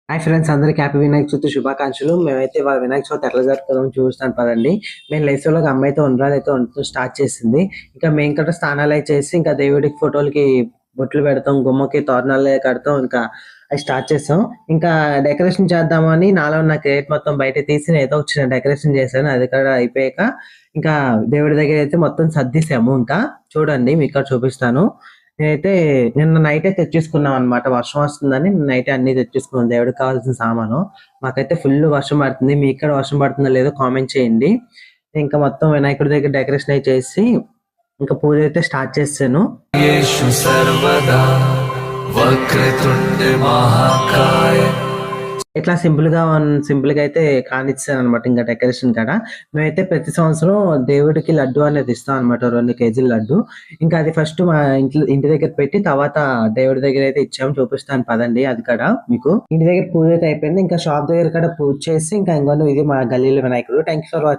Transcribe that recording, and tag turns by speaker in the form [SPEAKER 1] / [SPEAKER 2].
[SPEAKER 1] Hi friends, అందరికి happy Vinayaka Chavithi శుభాకాంక్షలు. మేమైతే ఇవాళ వినాయక చవితి ఎట్లా జరుపుకుందాం చూస్తాను పదండి. మేము లేసేలోకి అమ్మాయితో ఉండ్రాలు అయితే వండటం స్టార్ట్ చేసింది. ఇంకా మేము కూడా స్నానాలు అయితే చేసి ఇంకా దేవుడికి ఫోటోలకి బొట్లు పెడతాం, గుమ్మకి తోరణాలు కడతాం. ఇంకా అవి స్టార్ట్ చేసాం. ఇంకా డెకరేషన్ చేద్దామని నాలో ఉన్న క్రియేట్ మొత్తం బయట తీసి నేను ఏదో వచ్చిన డెకరేషన్ చేశాను. అది కూడా అయిపోయాక ఇంకా దేవుడి దగ్గర అయితే మొత్తం సర్దిసాము. ఇంకా చూడండి, మీకు ఇక్కడ చూపిస్తాను. నేనైతే నిన్న నైటే తెచ్చేసుకున్నాం అనమాట. వర్షం వస్తుందని నైటే అన్ని తెచ్చేసుకున్నాం దేవుడికి కావాల్సిన సామాను. మాకైతే ఫుల్ వర్షం పడుతుంది. మీకు ఇక్కడ వర్షం పడుతుందో లేదో కామెంట్ చేయండి. ఇంకా మొత్తం వినాయకుడి దగ్గర డెకరేషన్ అయితే చేసి ఇంకా పూజ అయితే స్టార్ట్ చేశాను.
[SPEAKER 2] येषु सर्वदा वक्रतुण्ड महाकाय
[SPEAKER 1] ఇట్లా సింపుల్ గా అయితే కానిచ్చాను అనమాట. ఇంకా డెకరేషన్ కాడ మేమైతే ప్రతి సంవత్సరం దేవుడికి లడ్డు అనేది ఇస్తాం అనమాట, 2 కేజీల లడ్డు. ఇంకా అది ఫస్ట్ మా ఇంటి దగ్గర పెట్టి తర్వాత దేవుడి దగ్గర అయితే ఇచ్చాము. చూపిస్తాను పదండి. అది కూడా మీకు ఇంటి దగ్గర పూజ అయితే అయిపోయింది. ఇంకా షాప్ దగ్గర కూడా పూజ చేసి ఇంకా ఇంకొన్ని ఇది మా గల్లీలో వినాయకుడు. Thank you for watching.